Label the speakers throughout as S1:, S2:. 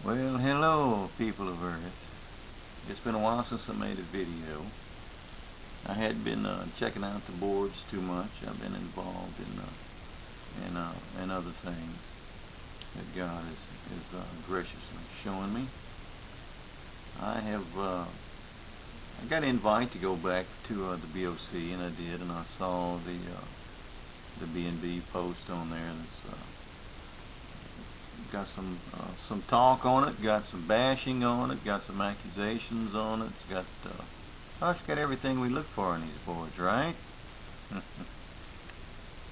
S1: Well, hello, people of Earth. It's been a while since I made a video. I had been checking out the boards too much. I've been involved in other things that God is graciously showing me. I got an invite to go back to the BOC, and I did, and I saw the B&B post on there, and it's got some talk on it, got some bashing on it, got some accusations on it. It's got everything we look for in these boards, right?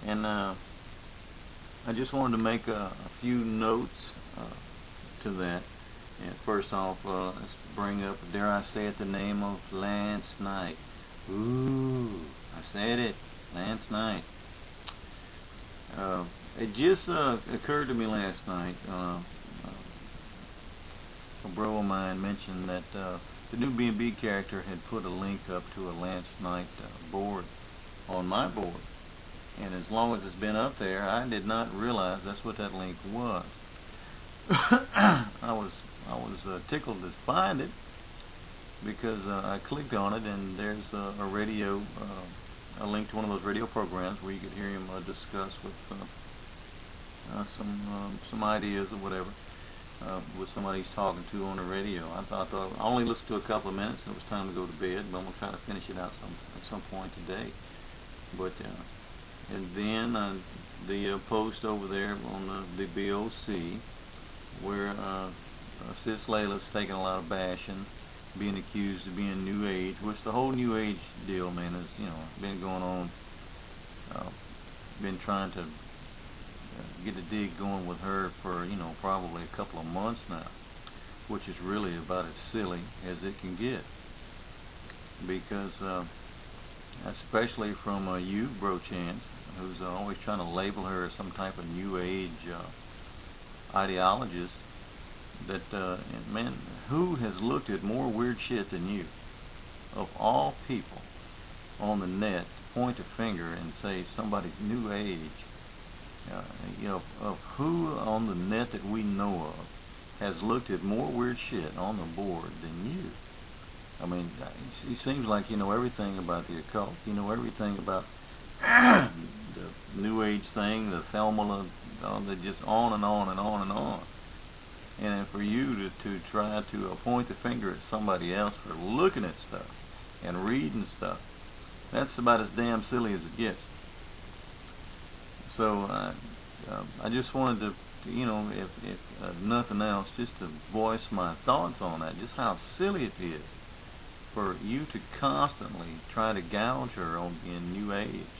S1: And I just wanted to make a few notes to that. And first off, let's bring up, dare I say it, the name of Lance Knight. Ooh, I said it, Lance Knight. It just occurred to me last night. A bro of mine mentioned that the new B&B character had put a link up to a Lance Knight board on my board. And as long as it's been up there, I did not realize that's what that link was. I was tickled to find it because I clicked on it, and there's a radio, a link to one of those radio programs where you could hear him discuss with some ideas or whatever with somebody he's talking to on the radio. I only listened to a couple of minutes, and it was time to go to bed, but I'm gonna try to finish it out at some point today. But and then the post over there on the BOC where Sis Layla's taking a lot of bashing, being accused of being New Age, which the whole New Age deal, man, is, been going on. Been trying to get a dig going with her for, probably a couple of months now, which is really about as silly as it can get. Because, especially from you, Bro Chance, who's always trying to label her as some type of New Age ideologist, that, man, who has looked at more weird shit than you? Of all people on the net, point a finger and say somebody's New Age. Of who on the net that we know of has looked at more weird shit on the board than you? I mean, it seems like you know everything about the occult. You know everything about the New Age thing, the Thelma, just on and on and on and on. And for you to try to point the finger at somebody else for looking at stuff and reading stuff, that's about as damn silly as it gets. So I just wanted to, if nothing else, just to voice my thoughts on that, just how silly it is for you to constantly try to gouge her in New Age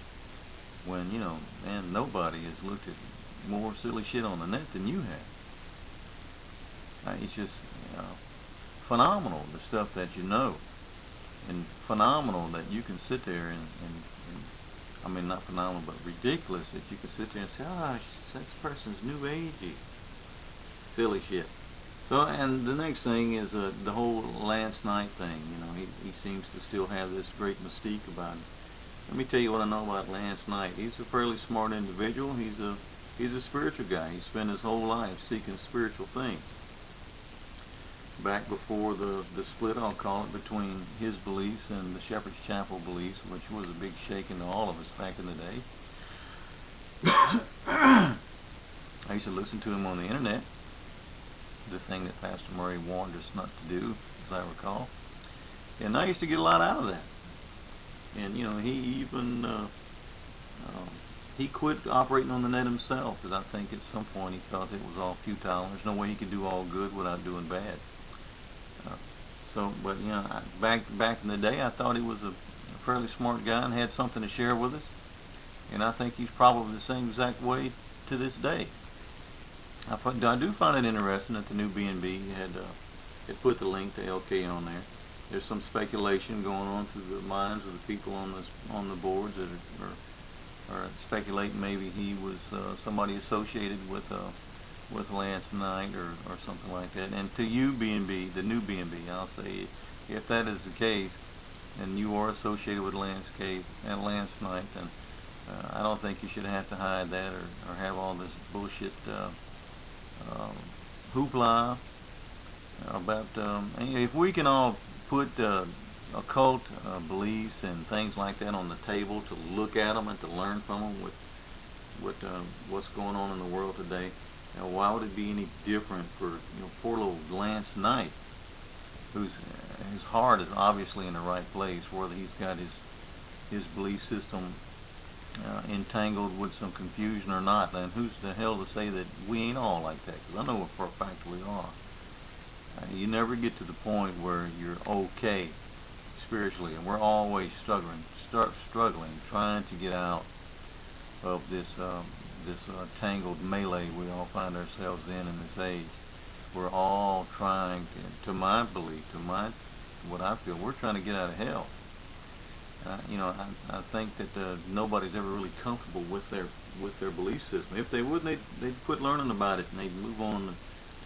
S1: when, man, nobody has looked at more silly shit on the net than you have. It's just phenomenal, the stuff that you know, and phenomenal that you can sit there and I mean, not phenomenal, but ridiculous that you can sit there and say, oh, this person's New Agey. Silly shit. So, and the next thing is the whole Lance Knight thing. He seems to still have this great mystique about him. Let me tell you what I know about Lance Knight. He's a fairly smart individual. He's a spiritual guy. He spent his whole life seeking spiritual things. Back before the split, I'll call it, between his beliefs and the Shepherd's Chapel beliefs, which was a big shaking to all of us back in the day. I used to listen to him on the internet, the thing that Pastor Murray warned us not to do, as I recall. And I used to get a lot out of that. And, he even, he quit operating on the net himself, because I think at some point he felt it was all futile. There's no way he could do all good without doing bad. But back in the day, I thought he was a fairly smart guy and had something to share with us. And I think he's probably the same exact way to this day. I do find it interesting that the new B&B had put the link to LK on there. There's some speculation going on through the minds of the people on the boards that are speculating maybe he was somebody associated with Lance Knight or something like that. And to you, B&B, the new B&B, I'll say, if that is the case, and you are associated with Lance Knight, then I don't think you should have to hide that or have all this bullshit hoopla about if we can all put occult beliefs and things like that on the table to look at them and to learn from them with what's going on in the world today. Why would it be any different for poor little Lance Knight, whose his heart is obviously in the right place, whether he's got his belief system entangled with some confusion or not. And who's the hell to say that we ain't all like that? Because I know for a fact we are. You never get to the point where you're okay spiritually, and we're always struggling, trying to get out of this tangled melee we all find ourselves in this age. We're all trying, to my belief, what I feel, we're trying to get out of hell. I think that nobody's ever really comfortable with their belief system. If they would, they'd quit learning about it and they'd move on to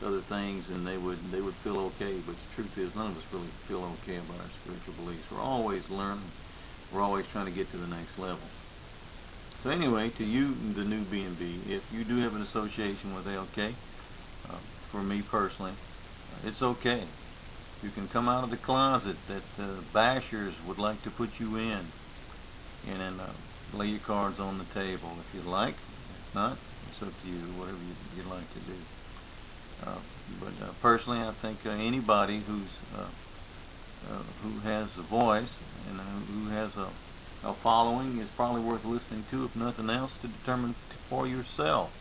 S1: other things, and they would feel okay. But the truth is, none of us really feel okay about our spiritual beliefs. We're always learning. We're always trying to get to the next level. So anyway, to you, the new B&B, if you do have an association with ALK, for me personally, it's okay. You can come out of the closet that bashers would like to put you in, and then lay your cards on the table if you'd like. If not, it's up to you, whatever you'd like to do. But personally, I think anybody who has a voice and who has a following is probably worth listening to, if nothing else, to determine for yourself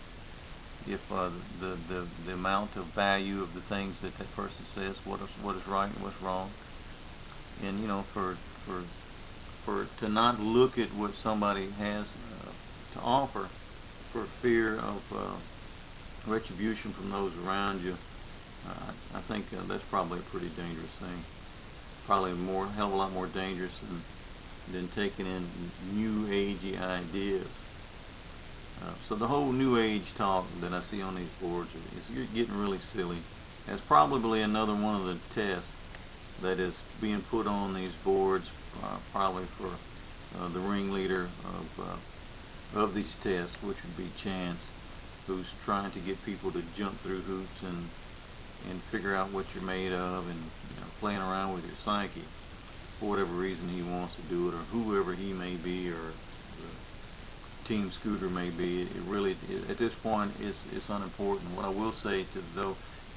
S1: if the amount of value of the things that person says, what is right and what's wrong, and for to not look at what somebody has to offer for fear of retribution from those around you. I think that's probably a pretty dangerous thing. Probably a hell of a lot more dangerous than taking in new agey ideas. So the whole new age talk that I see on these boards is getting really silly. It's probably another one of the tests that is being put on these boards, probably for the ringleader of these tests, which would be Chance, who's trying to get people to jump through hoops and figure out what you're made of, and playing around with your psyche for whatever reason he wants to do it, or whoever he may be, or Team Scooter may be. It really, at this point, it's unimportant. What I will say to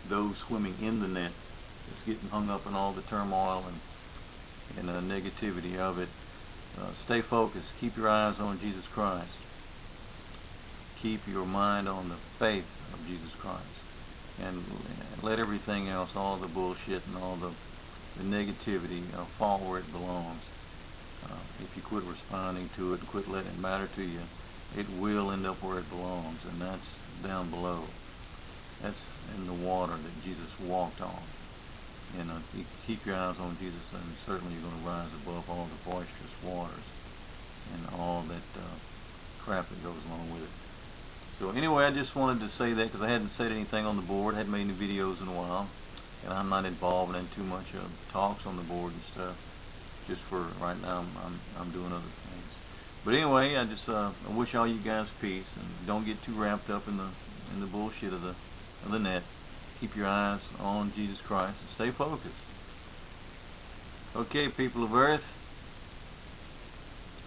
S1: those swimming in the net that's getting hung up in all the turmoil and negativity of it, stay focused. Keep your eyes on Jesus Christ. Keep your mind on the faith of Jesus Christ, and let everything else, all the bullshit and all the negativity, fall where it belongs. If you quit responding to it and quit letting it matter to you, it will end up where it belongs, and that's down below. That's in the water that Jesus walked on. You keep your eyes on Jesus, and certainly you're going to rise above all the boisterous waters and all that crap that goes along with it. So anyway, I just wanted to say that because I hadn't said anything on the board, hadn't made any videos in a while, and I'm not involved in too much of talks on the board and stuff. Just for right now, I'm doing other things. But anyway, I just I wish all you guys peace, and don't get too wrapped up in the bullshit of the net. Keep your eyes on Jesus Christ and stay focused. Okay, people of Earth,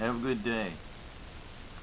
S1: have a good day.